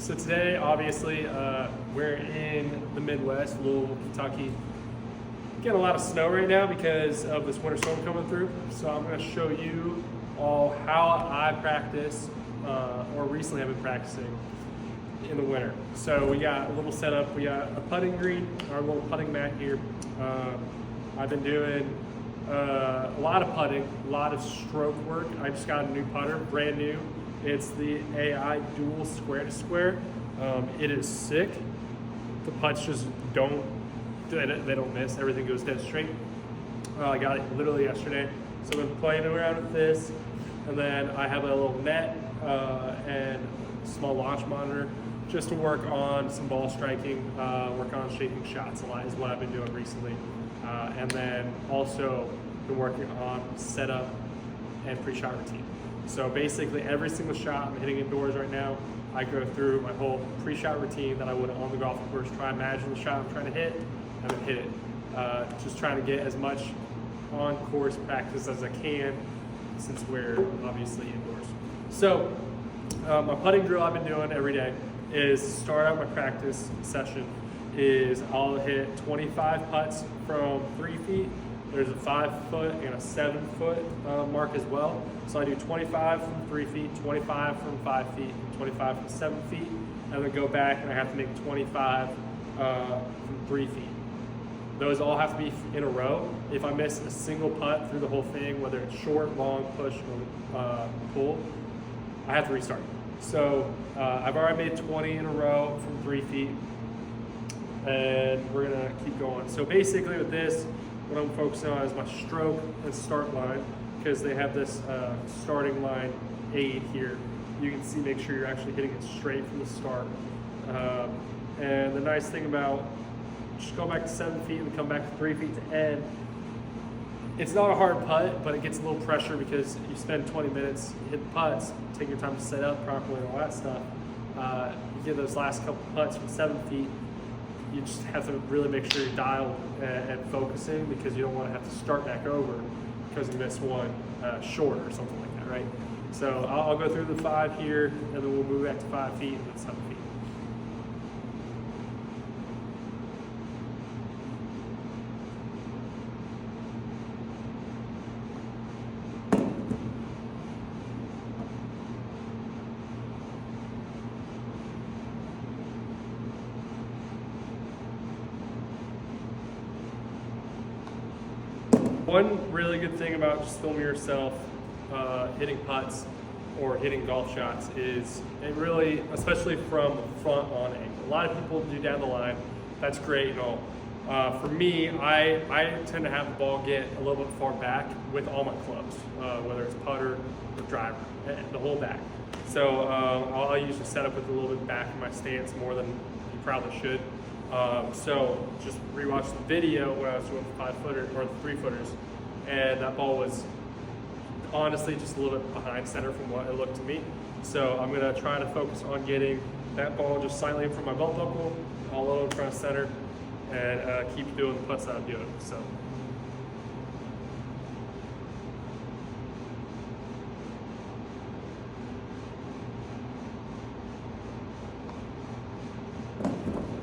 So today, obviously, we're in the Midwest, Louisville, Kentucky. Getting a lot of snow right now because of this winter storm coming through. So I'm going to show you all how I practice, or recently I've been practicing in the winter. So we got a little setup. We got a putting green, our little putting mat here. I've been doing a lot of putting, a lot of stroke work. I just got a new putter, brand new. It's the AI Dual Square to Square. It is sick. The putts just don't miss. Everything goes dead straight. I got it literally yesterday. So I've been playing around with this. And then I have a little net and small launch monitor just to work on some ball striking, work on shaping shots a lot is what I've been doing recently. And then also been working on setup and pre-shot routine. So basically every single shot I'm hitting indoors right now, I go through my whole pre-shot routine that I would on the golf course, try and imagine the shot I'm trying to hit, and then hit it. Just trying to get as much on-course practice as I can since we're obviously indoors. So my putting drill I've been doing every day is start out my practice session is I'll hit 25 putts from 3 feet. There's a 5 foot and a 7 foot mark as well. So I do 25 from 3 feet, 25 from 5 feet, 25 from 7 feet, and then go back and I have to make 25 from 3 feet. Those all have to be in a row. If I miss a single putt through the whole thing, whether it's short, long, push, or pull, I have to restart. So I've already made 20 in a row from 3 feet, and we're gonna keep going. So basically with this, what I'm focusing on is my stroke and start line, because they have this starting line aid here. You can see, make sure you're actually hitting it straight from the start. And the nice thing about just go back to 7 feet and come back to 3 feet to end. It's not a hard putt, but it gets a little pressure because you spend 20 minutes, you hit the putts, take your time to set up properly and all that stuff. You get those last couple putts from 7 feet, you just have to really make sure you're dialed and focusing, because you don't want to have to start back over because you missed one short or something like that, right? So I'll go through the 5 here, and then we'll move back to 5 feet and then 7 feet. One really good thing about just filming yourself hitting putts or hitting golf shots is it really, especially from front on angle. A lot of people do down the line. That's great and all. For me, I tend to have the ball get a little bit far back with all my clubs, whether it's putter or driver, the whole back. So I'll usually set up with a little bit back in my stance more than you probably should. So just rewatch the video when I was doing the 5 footer or the 3 footers, and that ball was honestly just a little bit behind center from what it looked to me. So I'm gonna try to focus on getting that ball just slightly in from my belt buckle, all over in front of center, and keep doing the putts that I'm doing. So.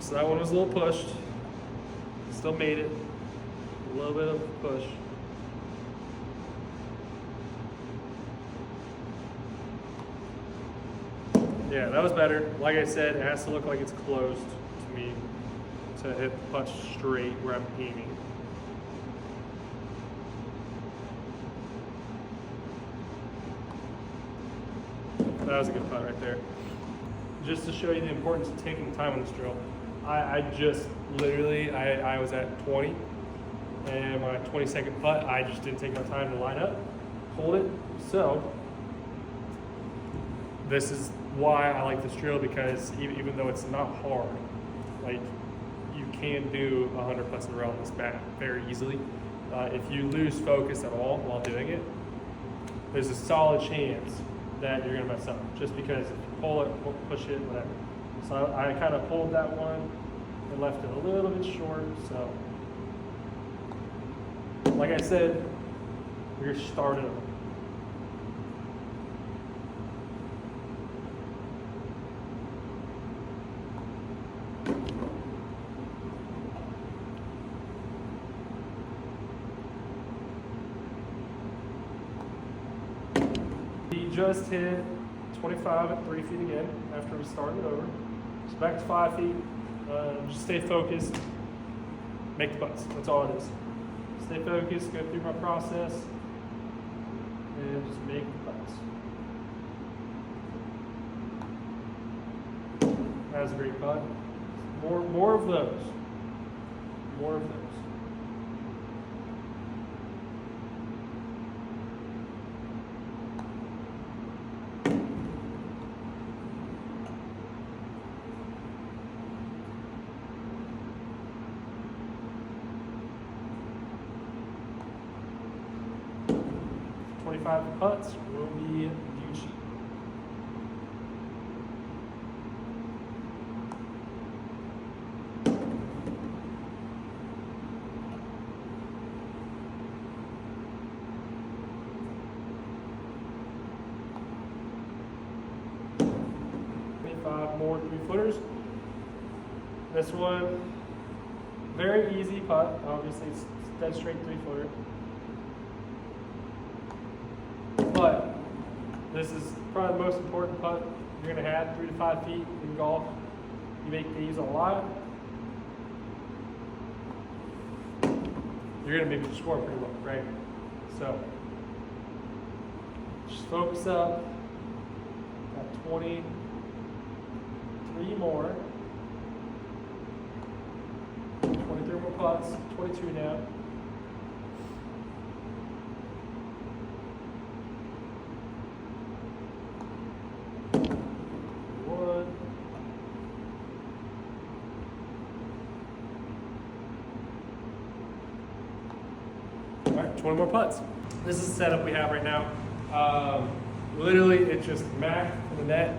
So that one was a little pushed, still made it, a little bit of a push. Yeah, that was better. Like I said, it has to look like it's closed to me to hit the putt straight where I'm aiming. That was a good putt right there. Just to show you the importance of taking time on this drill, I just literally, I was at 20, and my 22nd putt, I just didn't take my time to line up, hold it. So this is why I like this drill, because even though it's not hard, like you can do 100 putts in a row on this bat very easily. If you lose focus at all while doing it, there's a solid chance that you're gonna mess up, just because if you pull it, push it, whatever. So I kind of pulled that one and left it a little bit short. So like I said, we're starting. We just hit 25 at 3 feet again after we started over. So back to 5 feet. Just stay focused. Make the putts. That's all it is. Stay focused, go through my process, and just make the putts. That was a great putt. More of those. More of those. 25 putts will be Gucci. More 3-footers. This one, very easy putt. Obviously, it's dead straight 3-footer. But this is probably the most important putt you're going to have, 3 to 5 feet in golf. You make these a lot, you're going to maybe score pretty well, right? So just focus up. Got 23 more. 23 more putts, 22 now. All right, 20 more putts. This is the setup we have right now. Literally, it's just Mac for the net.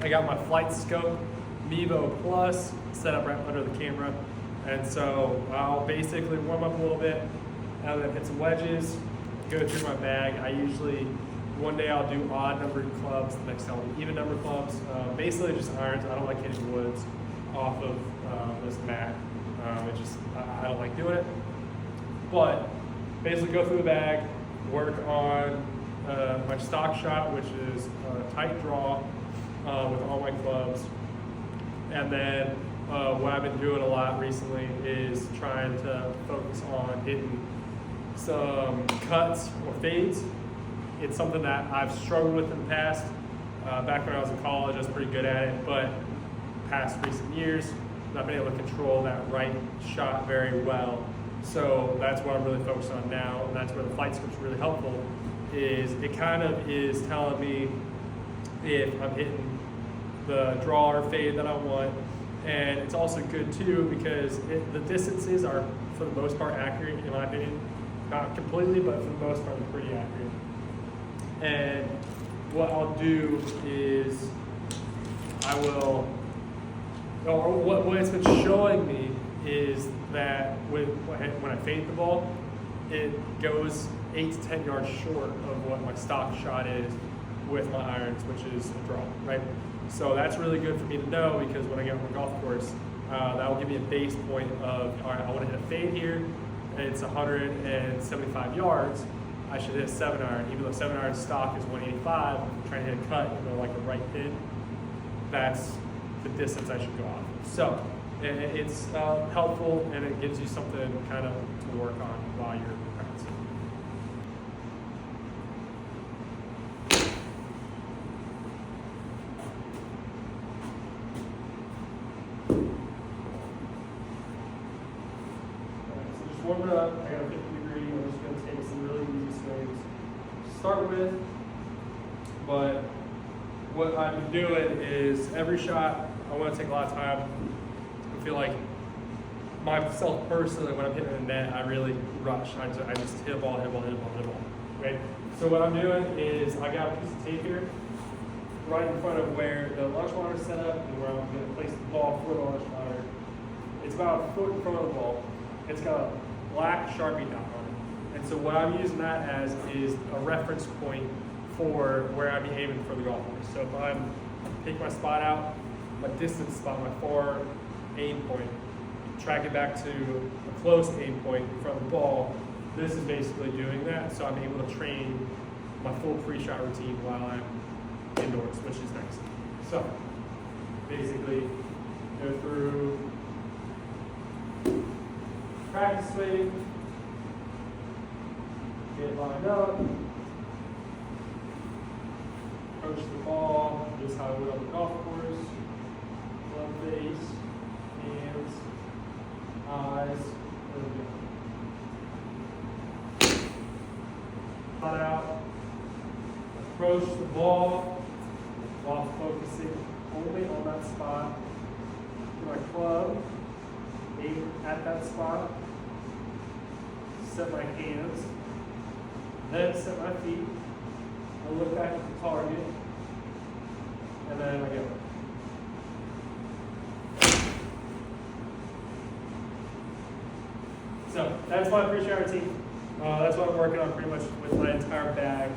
I got my Flight Scope Mevo Plus set up right under the camera. And so I'll basically warm up a little bit, and then hit some wedges, go through my bag. I usually, one day I'll do odd numbered clubs, the next day I'll do even numbered clubs. Basically just irons. I don't like hitting woods off of this Mac. I don't like doing it. But basically go through the bag, work on my stock shot, which is a tight draw with all my clubs. And then what I've been doing a lot recently is trying to focus on hitting some cuts or fades. It's something that I've struggled with in the past. Back when I was in college, I was pretty good at it, but past recent years, I've been able to control that right shot very well. So that's what I'm really focused on now, and that's where the Flight Scope's really helpful. Is it kind of is telling me if I'm hitting the draw or fade that I want, and it's also good too because the distances are for the most part accurate in my opinion. Not completely, but for the most part, they're pretty accurate. And what I'll do is what it's been showing me is that when I fade the ball, it goes 8 to 10 yards short of what my stock shot is with my irons, which is a draw, right? So that's really good for me to know because when I get on the golf course, that will give me a base point of, all right, I want to hit a fade here, and it's 175 yards. I should hit a 7-iron, even though 7-iron stock is 185. I'm trying to hit a cut, like a right pin. That's the distance I should go off. So it's helpful, and it gives you something kind of to work on while you're practicing. So just warm it up. I got a 50 degree. I'm just going to take some really easy swings to start with. But what I'm doing is every shot, I want to take a lot of time. I feel like myself personally, when I'm hitting the net, I really rush. I just hit a ball, right? So what I'm doing is I got a piece of tape here right in front of where the launch monitor is set up and where I'm going to place the ball for the launch monitor. It's about a foot in front of the ball. It's got a black Sharpie dot on it. And so what I'm using that as is a reference point for where I'd be aiming for the golf course. So if I'm take my spot out, my distance spot, my far aim point, track it back to a close aim point in front of the ball, this is basically doing that. So I'm able to train my full pre-shot routine while I'm indoors, which is next. So basically go through practice swing, get lined up, approach the ball just how I would on the golf course, love face, hands, eyes, there we go. Cut out, approach the ball while focusing only on that spot. Do my club, aim at that spot, set my hands, then set my feet, I look back at the target, and then I go. So that's my pre-shot routine. That's what I'm working on pretty much with my entire bag.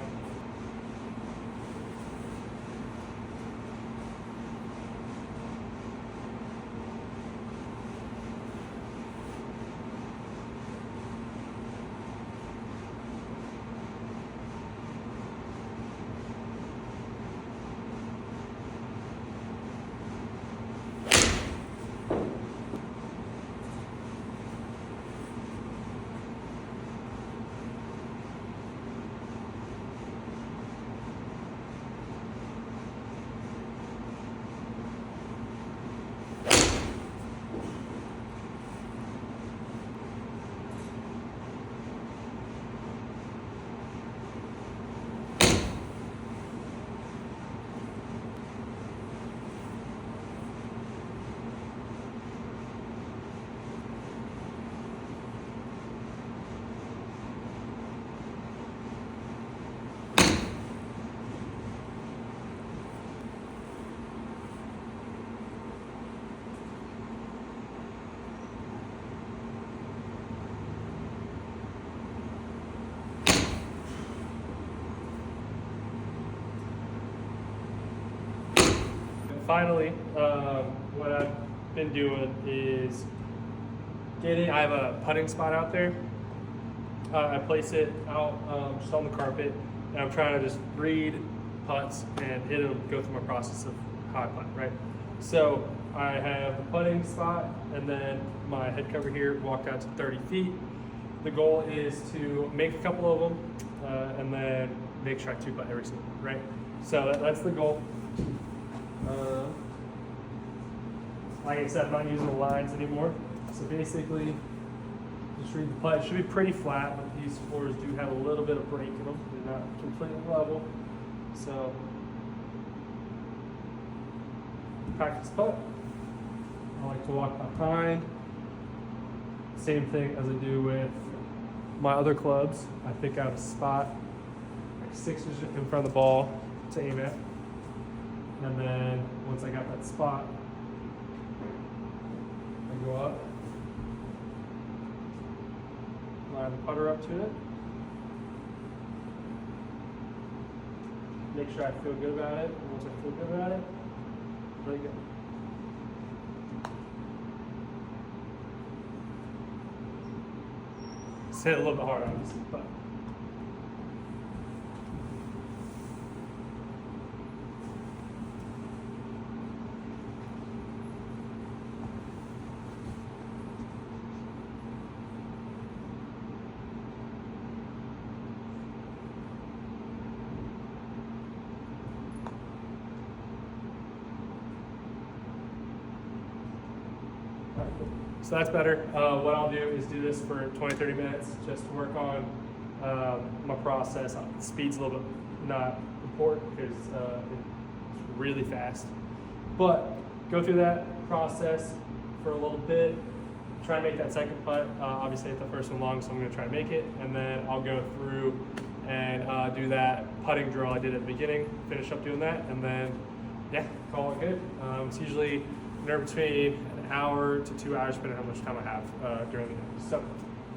Finally, what I've been doing is I have a putting spot out there. I place it out just on the carpet, and I'm trying to just read putts and hit them, go through my process of how I putt, right? So I have the putting spot, and then my head cover here, walked out to 30 feet. The goal is to make a couple of them, and then make sure I two putt every single one, right? So that's the goal. Like I said, I'm not using the lines anymore. So basically, just read the putt. It should be pretty flat, but these fours do have a little bit of break in them. They're not completely level. So, practice putt. I like to walk behind. Same thing as I do with my other clubs. I pick out a spot, like 6 inches in front of the ball to aim at. And then once I got that spot, I go up, line the putter up to it, make sure I feel good about it. And once I feel good about it, let it go. Just hit it a little bit harder, obviously, but. So that's better. What I'll do is do this for 20-30 minutes just to work on my process. Speed's a little bit not important because it's really fast. But go through that process for a little bit. Try and make that second putt. Obviously, hit the first one long, so I'm going to try and make it. And then I'll go through and do that putting drill I did at the beginning, finish up doing that, and then, yeah, call it good. It's usually anywhere between an hour to 2 hours, depending on how much time I have during the day. So,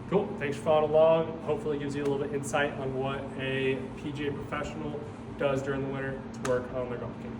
cool. Thanks for following along. Hopefully, it gives you a little bit of insight on what a PGA professional does during the winter to work on their golf game.